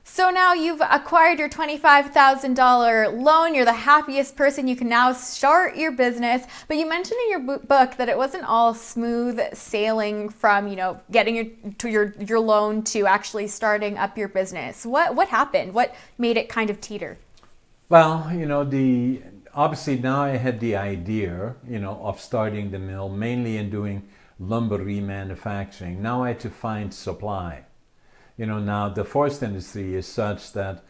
So now you've acquired your $25,000 loan. You're the happiest person. You can now start your business. But you mentioned in your book that it wasn't all smooth sailing from, getting your loan to actually starting up your business. What happened? What made it kind of teeter? Well, the obviously now I had the idea, of starting the mill mainly in doing lumber remanufacturing. Now I had to find supply. Now the forest industry is such that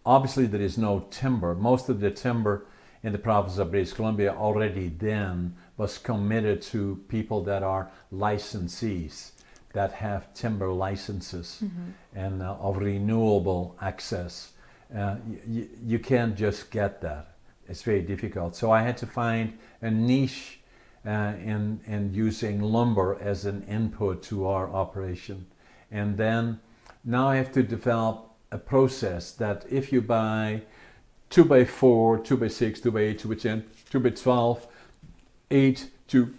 obviously there is no timber. Most of the timber in the province of British Columbia already then was committed to people that are licensees, that have timber licenses and of renewable access. You can't just get that. It's very difficult. So I had to find a niche in using lumber as an input to our operation. And then now I have to develop a process that if you buy 2x4, 2x6, 2x8, 2x10, 2x12, 8 to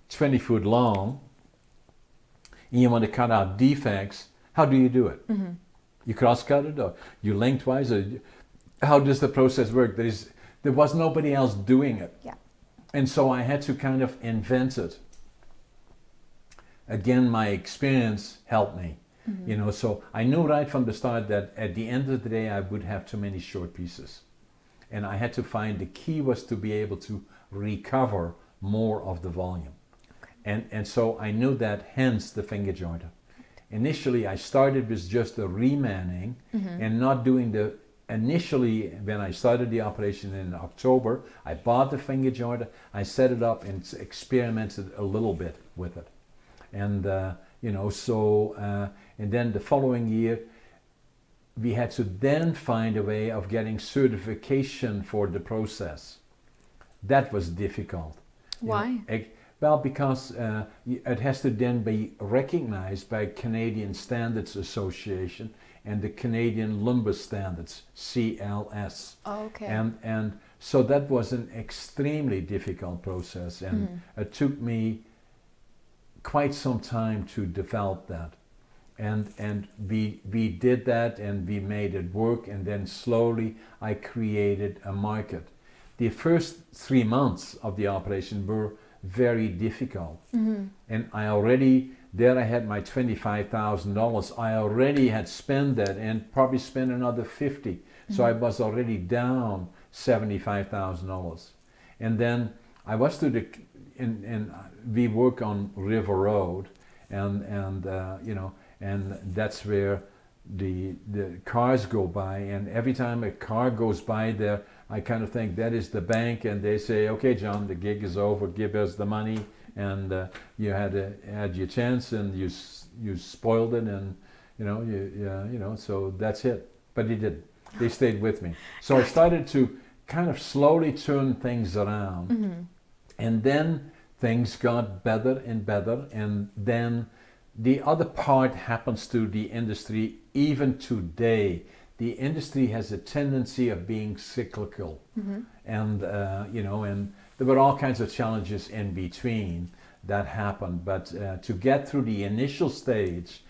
20 foot long, and you want to cut out defects, how do you do it? You cross cut it, or you lengthwise, or how does the process work? There was nobody else doing it. Yeah. And so I had to kind of invent it. Again, my experience helped me. So I knew right from the start that at the end of the day I would have too many short pieces, and I had to find the key was to be able to recover more of the volume. And so I knew that, hence the finger jointer. Initially I started with just the remanning and not doing initially when I started the operation in October, I bought the finger jointer, I set it up and experimented a little bit with it. And and then the following year, we had to then find a way of getting certification for the process. That was difficult. Why? Well, because it has to then be recognized by Canadian Standards Association and the Canadian Lumber Standards, CLS. Oh, okay. And so that was an extremely difficult process, and it took me quite some time to develop that. And we did that, and we made it work, and then slowly I created a market. The first 3 months of the operation were very difficult, and I had my $25,000. I already had spent that and probably spent another 50, so I was already down $75,000. And then I was and we work on River Road, and that's where the cars go by, and every time a car goes by there, I kind of think that is the bank, and they say, okay, John, the gig is over, give us the money, and you had your chance, and you spoiled it, and so that's it. But they did. They stayed with me. So I started to kind of slowly turn things around, and then things got better and better, and then the other part happens to the industry. Even today, the industry has a tendency of being cyclical, and and there were all kinds of challenges in between that happened. But to get through the initial stage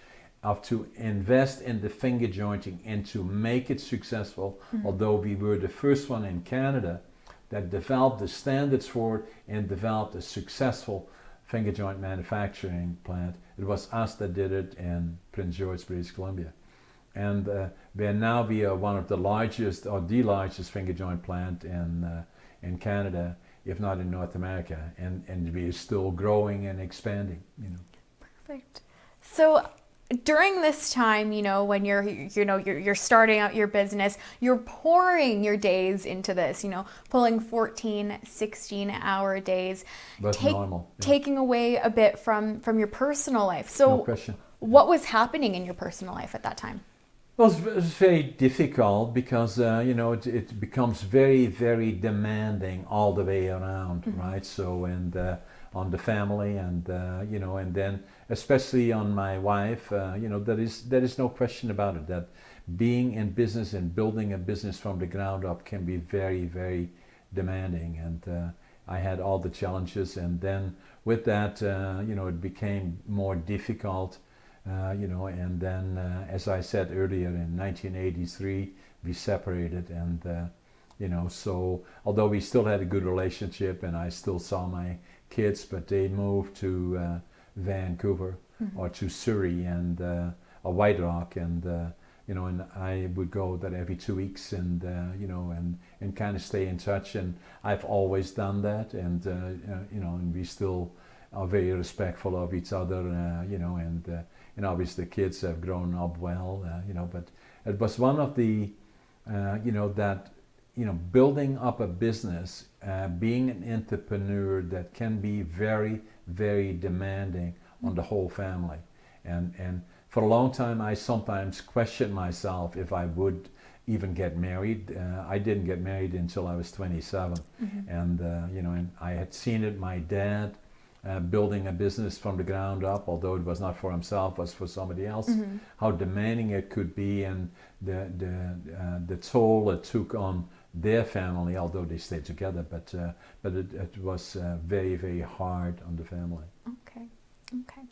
of to invest in the finger jointing and to make it successful, although we were the first one in Canada that developed the standards for it and developed a successful finger joint manufacturing plant. It was us that did it in Prince George, British Columbia. And we are one of the largest, or the largest finger joint plant in Canada, if not in North America, and we are still growing and expanding. Perfect. So during this time, when you're starting out your business, you're pouring your days into this, pulling 14, 16-hour days. That's normal. Yeah. Taking away a bit from your personal life. So no question. What was happening in your personal life at that time? Well, it was very difficult because it becomes very, very demanding all the way around, right? So on the family, and and then especially on my wife, there is no question about it that being in business and building a business from the ground up can be very, very demanding, and I had all the challenges, and then with that, it became more difficult And then, as I said earlier, in 1983, we separated, and so although we still had a good relationship, and I still saw my kids, but they moved to Vancouver or to Surrey and or White Rock, and and I would go there every 2 weeks, and and kind of stay in touch, and I've always done that, and and we still are very respectful of each other, and obviously the kids have grown up well, but it was one of the, building up a business, being an entrepreneur, that can be very, very demanding on the whole family. And for a long time, I sometimes questioned myself if I would even get married. I didn't get married until I was 27. And, and I had seen it, my dad, building a business from the ground up, although it was not for himself, it was for somebody else, how demanding it could be, and the toll it took on their family, although they stayed together, but it was very, very hard on the family. Okay.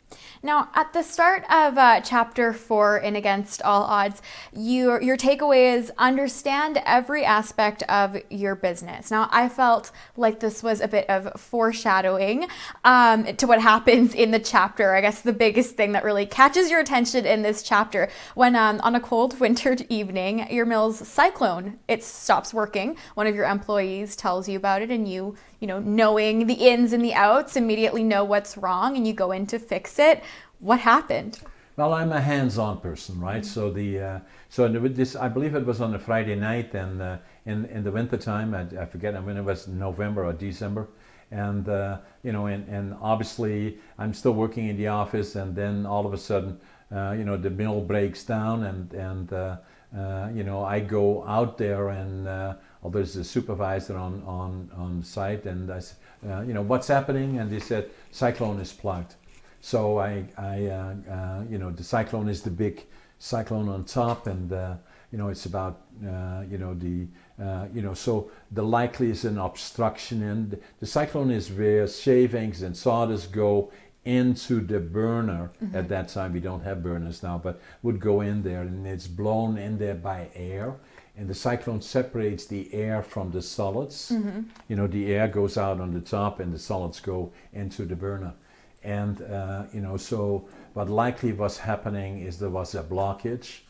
Now, at the start of chapter 4 in Against All Odds, your takeaway is understand every aspect of your business. Now, I felt like this was a bit of foreshadowing to what happens in the chapter. I guess the biggest thing that really catches your attention in this chapter, when on a cold wintered evening, your mill's cyclone, it stops working. One of your employees tells you about it, and you knowing the ins and the outs, immediately know what's wrong, and you go in to fix it. What happened? Well, I'm a hands-on person, right? So this, I believe it was on a Friday night, and in the wintertime, I forget when it was, November or December, and and obviously I'm still working in the office, and then all of a sudden, the mill breaks down, and I go out there, and there's a supervisor on site, and I said, what's happening? And they said, cyclone is plugged. So the cyclone is the big cyclone on top, and it's about so the likely is an obstruction, and the cyclone is where shavings and sawdust go into the burner. At that time we don't have burners now, but would go in there, and it's blown in there by air, and the cyclone separates the air from the solids. The air goes out on the top, and the solids go into the burner. And so what likely was happening is there was a blockage,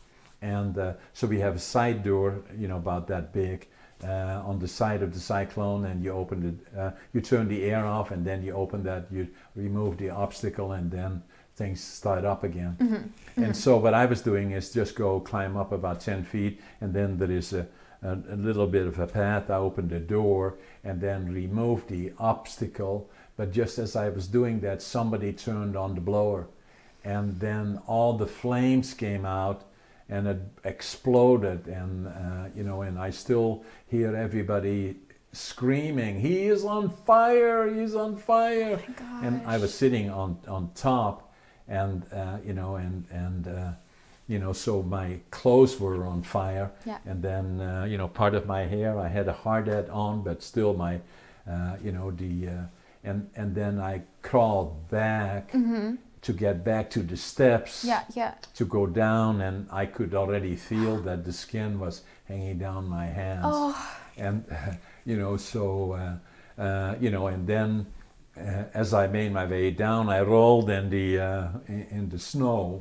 and so we have a side door, about that big, on the side of the cyclone, and you open it, you turn the air off, and then you open that, you remove the obstacle, and then things start up again. And so what I was doing is just go climb up about 10 feet, and then there is a little bit of a path. I opened the door and then removed the obstacle. But just as I was doing that, somebody turned on the blower, and then all the flames came out, and it exploded, and and I still hear everybody screaming, "He is on fire! He's on fire!" Oh my gosh. And I was sitting on top, and so my clothes were on fire, and then part of my hair, I had a hard hat on, but still my and then I crawled back to get back to the steps to go down, and I could already feel that the skin was hanging down my hands. And and then as I made my way down, I rolled in the snow,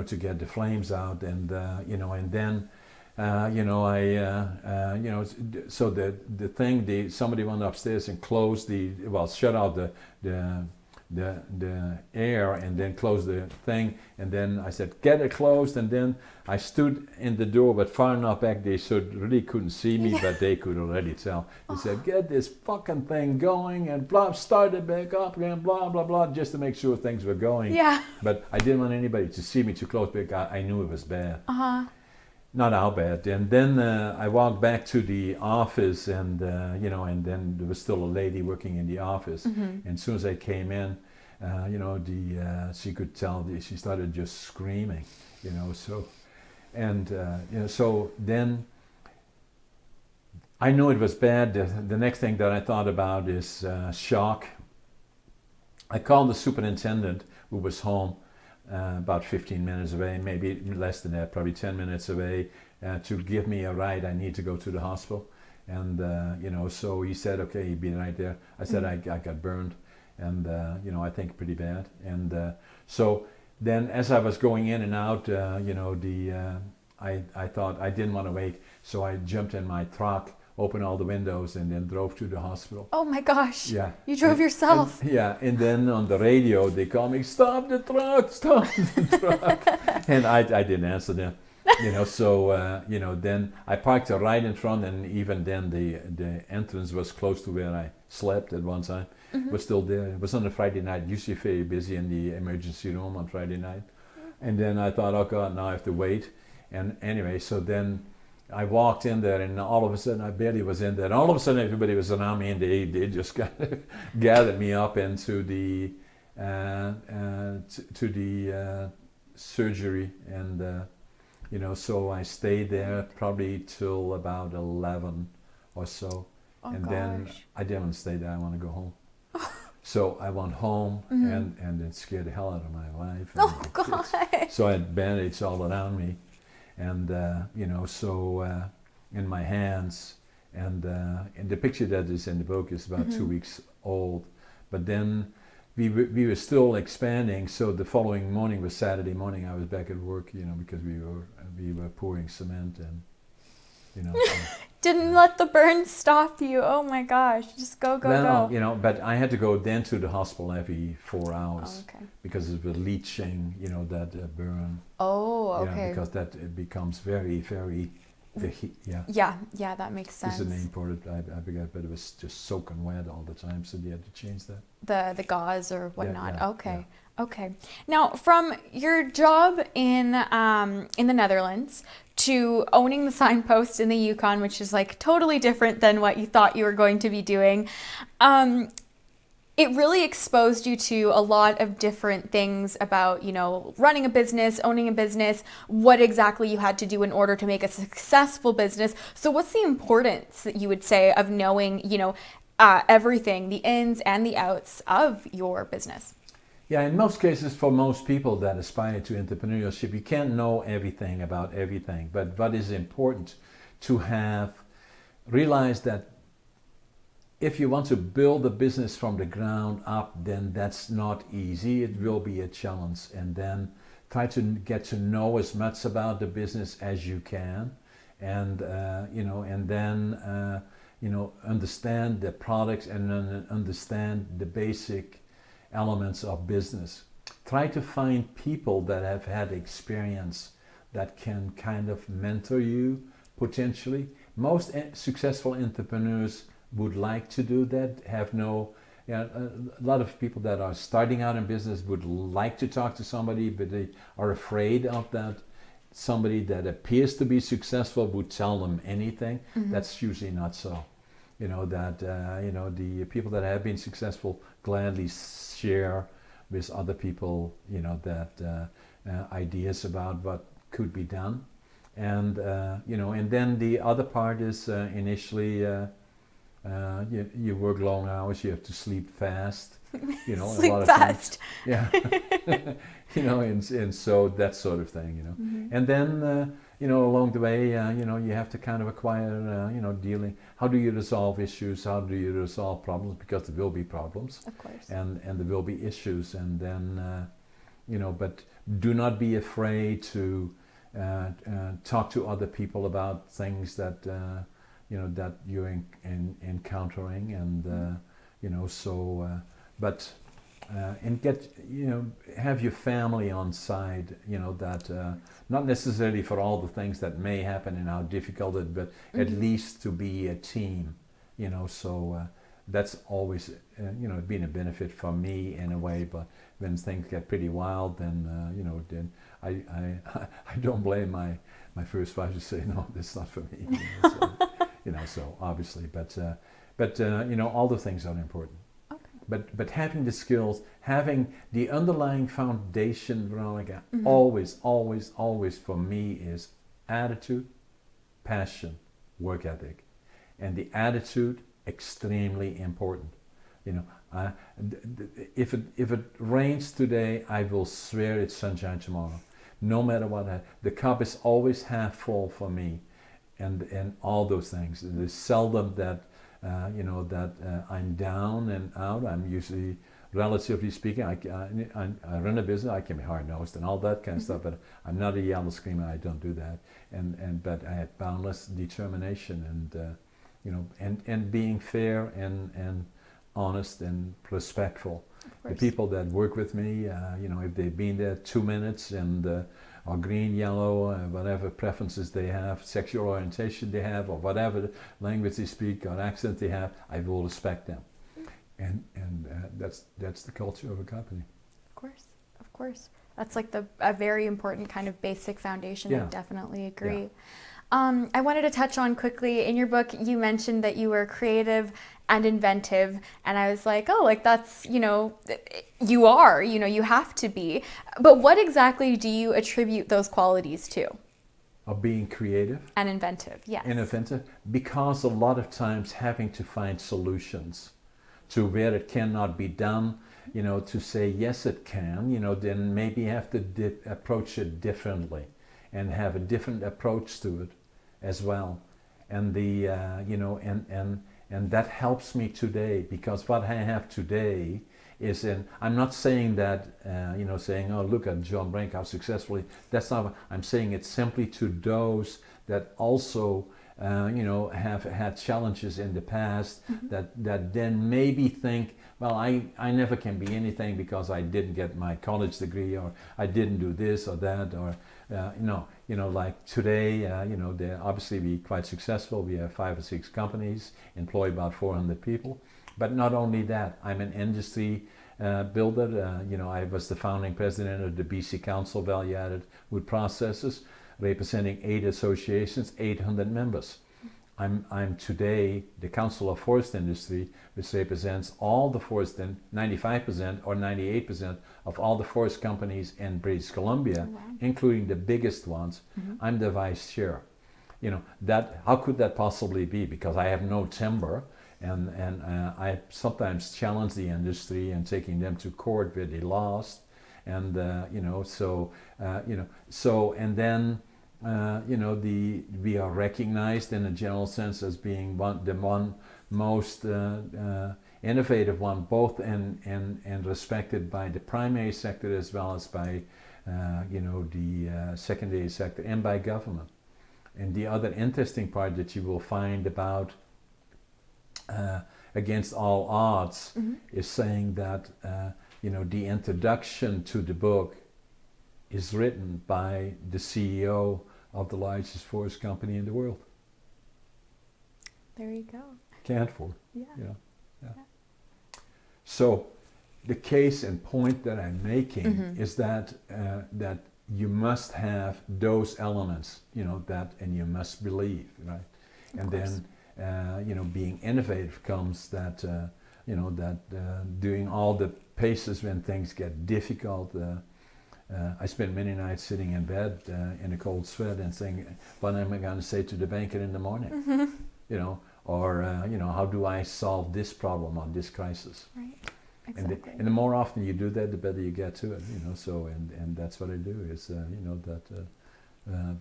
to get the flames out, and and then so the thing, somebody went upstairs and closed shut out the air, and then closed the thing, and then I said, get it closed, and then I stood in the door, but far enough back they really couldn't see me, but they could already tell. They said, get this fucking thing going, and blah, start it back up again, blah, blah, blah, just to make sure things were going. But I didn't want anybody to see me too close, because I knew it was bad. Not how bad. And then I walked back to the office, and and then there was still a lady working in the office. And as soon as I came in, she could tell she started just screaming, So, and so then I knew it was bad. The next thing that I thought about is shock. I called the superintendent, who was home, about 15 minutes away, maybe less than that, probably 10 minutes away, to give me a ride. I need to go to the hospital. And, so he said, okay, he'd be right there. I said, I got burned, and, I think pretty bad. And so then as I was going in and out, I thought I didn't want to wait. So I jumped in my truck, opened all the windows, and then drove to the hospital. Oh my gosh. Yeah. You drove yourself. And then on the radio they call me, stop the truck, stop the truck. And I didn't answer them. So then I parked right in front, and even then the entrance was close to where I slept at one time. It was still there. It was on a Friday night, usually very busy in the emergency room on Friday night. And then I thought, oh God, now I have to wait. And anyway, so then I walked in there, and all of a sudden I barely was in there, and all of a sudden everybody was around me, and they just kind of gathered me up into the surgery, and so I stayed there probably till about 11 or so. Oh, and gosh. Then I didn't stay there. I want to go home. So I went home, and it scared the hell out of my wife. Oh God! So I had bandages all around me, and in my hands, and the picture that is in the book is about 2 weeks old. But then we were still expanding. So the following morning was Saturday morning. I was back at work, because we were pouring cement, and Didn't let the burn stop you. Oh my gosh! Just go. But I had to go then to the hospital every 4 hours. Oh, okay. Because of the leaching, that burn. Oh, okay. Because that it becomes very, very, the heat. Yeah, that makes sense. Is the name for it. I got, but it was just soaking wet all the time, so they had to change that. The gauze or whatnot. Yeah, okay. Okay. Now, from your job in the Netherlands to owning the signpost in the Yukon, which is like totally different than what you thought you were going to be doing, it really exposed you to a lot of different things about, running a business, owning a business, what exactly you had to do in order to make a successful business. So what's the importance that you would say of knowing, everything, the ins and the outs of your business? Yeah, in most cases, for most people that aspire to entrepreneurship, you can't know everything about everything. But what is important to realize that if you want to build a business from the ground up, then that's not easy. It will be a challenge. And then try to get to know as much about the business as you can. And, understand the products, and then understand the basic elements of business. Try to find people that have had experience that can kind of mentor you potentially. Most successful entrepreneurs would like to do that, a lot of people that are starting out in business would like to talk to somebody, but they are afraid of that. Somebody that appears to be successful would tell them anything. That's usually not so. The people that have been successful gladly share with other people, ideas about what could be done. And, and then the other part is initially you work long hours, you have to sleep fast. Sleep a lot of fast. Times, yeah. And so that sort of thing, And then, along the way, you have to kind of acquire, dealing. How do you resolve issues? How do you resolve problems? Because there will be problems. Of course. And there will be issues. And then, but do not be afraid to talk to other people about things that, that you're encountering. And, and get, have your family on side, that not necessarily for all the things that may happen and how difficult it, but at least to be a team, that's always, been a benefit for me in a way. But when things get pretty wild, then, then I don't blame my first wife to say, no, that's not for me. So obviously, but all the things are important. But having the skills, having the underlying foundation, Veronica, always for me is attitude, passion, work ethic. And the attitude, extremely important. You know, if it rains today, I will swear it's sunshine tomorrow. No matter what, the cup is always half full for me, and all those things. There's seldom that I'm down and out. I'm usually, relatively speaking, I run a business. I can be hard nosed and all that kind of stuff, but I'm not a yellow screamer. I don't do that. But I have boundless determination and being fair and honest and respectful. The people that work with me, if they've been there 2 minutes and or green, yellow, whatever preferences they have, sexual orientation they have, or whatever language they speak or accent they have, I will respect them. And that's the culture of a company. Of course. That's like a very important kind of basic foundation. Yeah. I definitely agree. Yeah. I wanted to touch on quickly, in your book, you mentioned that you were creative and inventive. And I was like, oh, like that's, you are, you have to be. But what exactly do you attribute those qualities to? Of being creative. And inventive, yes. And inventive, because a lot of times having to find solutions to where it cannot be done, to say, yes, it can, then maybe you have to approach it differently and have a different approach to it as well. And and that helps me today, because what I have today is I'm not saying that, saying, oh, look at John Brink, how successfully, that's not, I'm saying it's simply to those that also, have had challenges in the past, that then maybe think, well, I never can be anything because I didn't get my college degree, or I didn't do this or that, or, like today, they're obviously we quite successful. We have 5 or 6 companies, employ about 400 people. But not only that, I'm an industry builder. I was the founding president of the BC Council Value Added Wood Processors, representing 8 associations, 800 members. I'm today the Council of Forest Industry, which represents all the forest, 95% or 98% of all the forest companies in British Columbia, wow. including the biggest ones. I'm the vice chair. How could that possibly be? Because I have no timber, and I sometimes challenge the industry and taking them to court where they lost, and we are recognized in a general sense as being the most innovative one, both and respected by the primary sector as well as by the secondary sector and by government. And the other interesting part that you will find about Against All Odds is saying that the introduction to the book is written by the CEO of the largest forest company in the world. There you go. Canfor. Yeah. Yeah. So the case and point that I'm making is that that you must have those elements, that, and you must believe, right? And then being innovative comes that doing all the paces when things get difficult. I spent many nights sitting in bed in a cold sweat and saying, what am I going to say to the banker in the morning? Or how do I solve this problem or this crisis? Right, exactly. And the more often you do that, the better you get to it. So and that's what I do is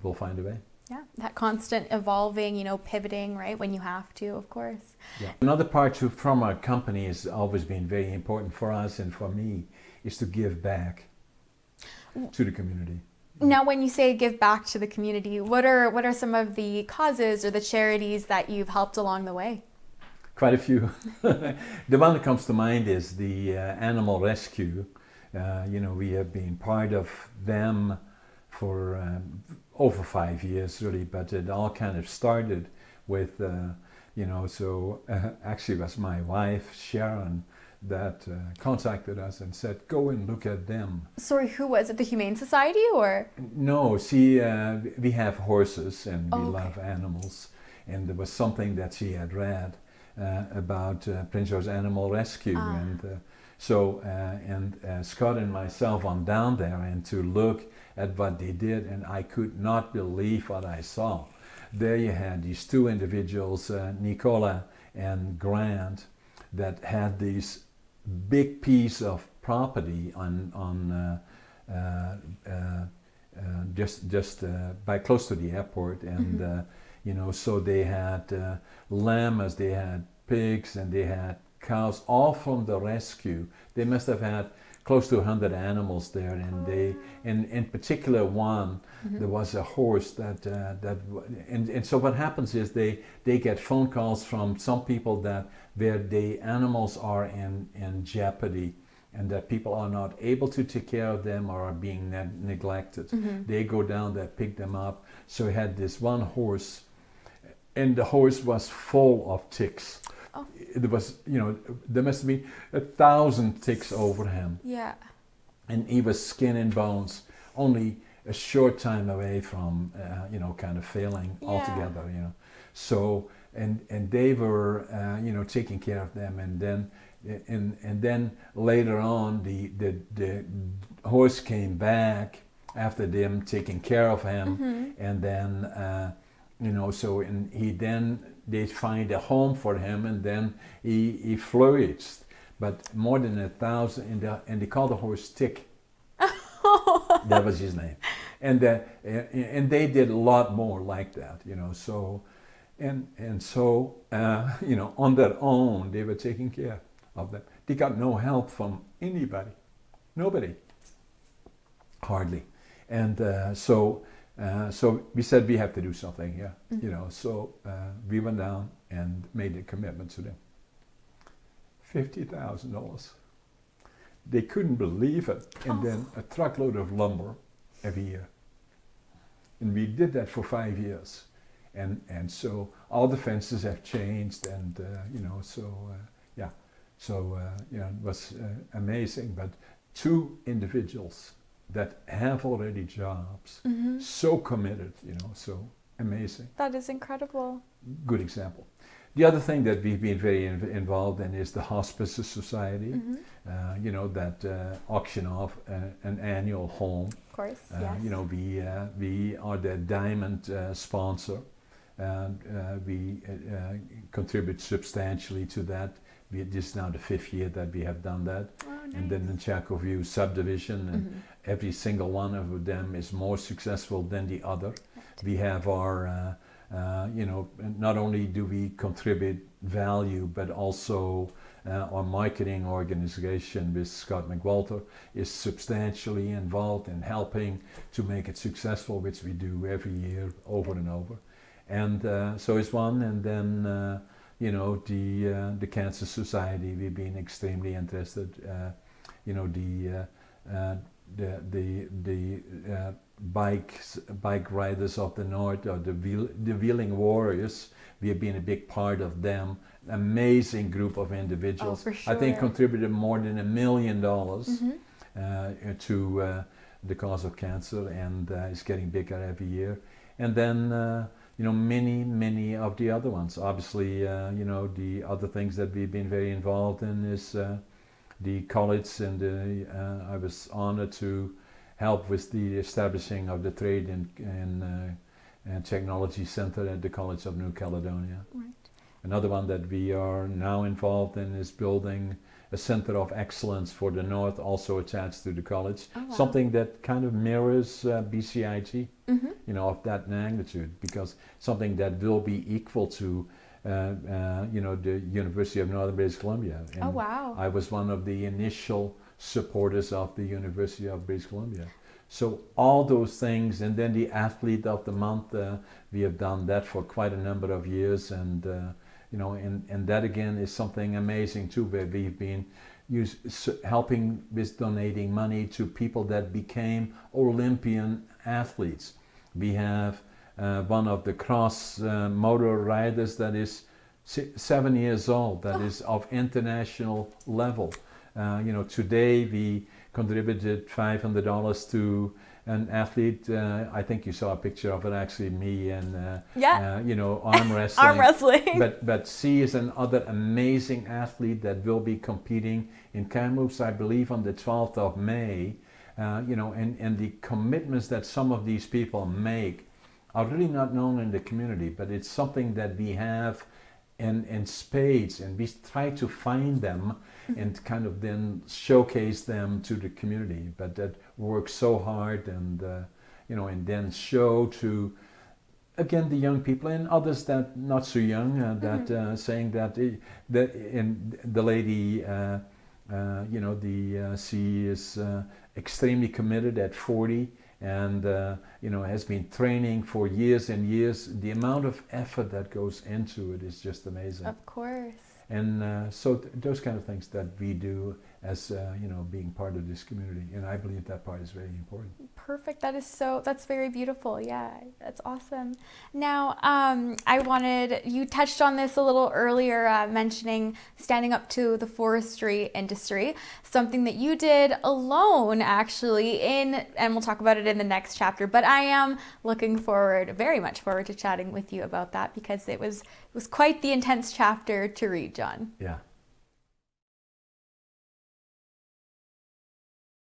we'll find a way. Yeah, that constant evolving, pivoting, right, when you have to, of course. Yeah. Another part from our company has always been very important for us and for me is to give back to the community. Now, when you say give back to the community, what are some of the causes or the charities that you've helped along the way? Quite a few. The one that comes to mind is the animal rescue. We have been part of them for over 5 years, really, but it all kind of started with, actually it was my wife, Sharon, that contacted us and said, go and look at them. Sorry, who was it? The Humane Society or? No, we have horses and we love animals. And there was something that she had read about Prince George's Animal Rescue. And Scott and myself went down there and to look at what they did, and I could not believe what I saw. There you had these 2 individuals, Nicola and Grant, that had these big piece of property on just by close to the airport, and so they had lambs, they had pigs, and they had cows, all from the rescue. They must have had close to 100 animals there, and they, in particular one, there was a horse and so what happens is they get phone calls from some people that where the animals are in jeopardy, and that people are not able to take care of them or are being neglected. They go down there, pick them up. So he had this one horse, and the horse was full of ticks. There was, there must have been 1,000 ticks over him. Yeah. And he was skin and bones, only a short time away from, kind of failing altogether, So, and they were, taking care of them, and then later on, the horse came back after them taking care of him, and then, they find a home for him, and then he flourished. But more than 1,000, and they called the horse Tick. That was his name, and they did a lot more like that, So, so on their own, they were taking care of them. They got no help from anybody, nobody, hardly, and so we said we have to do something here, So we went down and made a commitment to them. $50,000. They couldn't believe it, and then a truckload of lumber every year, and we did that for 5 years, and so all the fences have changed, and it was amazing. But 2 individuals that have already jobs, so committed, so amazing. That is incredible. Good example. The other thing that we've been very involved in is the Hospice Society, that auction off an annual home. Of course, yes. We are the diamond sponsor, and we contribute substantially to that. This is now the 5th year that we have done that. Oh, nice. And then the Chaco View subdivision, and every single one of them is more successful than the other. We have our, not only do we contribute value, but also our marketing organization with Scott McWalter is substantially involved in helping to make it successful, which we do every year over and over. And so it's one, and then the Cancer Society, we've been extremely interested. The bike riders of the North, or the Wheeling Warriors, we have been a big part of them. Amazing group of individuals. For sure. I think contributed more than $1 million to the cause of cancer, and it's getting bigger every year. And then many of the other ones. Obviously, the other things that we've been very involved in is the college, and I was honored to help with the establishing of the Trade and Technology Center at the College of New Caledonia. Right. Another one that we are now involved in is building a center of excellence for the North, also attached to the college. Oh, wow. Something that kind of mirrors BCIT, of that magnitude, because something that will be equal to the University of Northern British Columbia. And Oh, wow. I was one of the initial supporters of the University of British Columbia. So all those things, and then the Athlete of the Month, we have done that for quite a number of years, and and that again is something amazing too, where we've been helping with donating money to people that became Olympian athletes. We have one of the cross motor riders that is 7 years old, that is of international level. Today we contributed $500 to an athlete. I think you saw a picture of it, actually, me and arm wrestling. Arm wrestling. But she is another amazing athlete that will be competing in Kamloops, I believe, on the 12th of May. And the commitments that some of these people make are really not known in the community, but it's something that we have and spades, and we try to find them and kind of then showcase them to the community. But that works so hard, and and then show to, again, the young people and others that not so young, saying that and the lady, she is extremely committed at 40, and has been training for years and years. The amount of effort that goes into it is just amazing. Of course. And so those kind of things that we do as being part of this community, and I believe that part is very important. Perfect. That's very beautiful. Yeah, that's awesome. Now, you touched on this a little earlier, mentioning standing up to the forestry industry, something that you did alone, actually, and we'll talk about it in the next chapter, but I am looking very much forward to chatting with you about that, because it was quite the intense chapter to read, John. Yeah.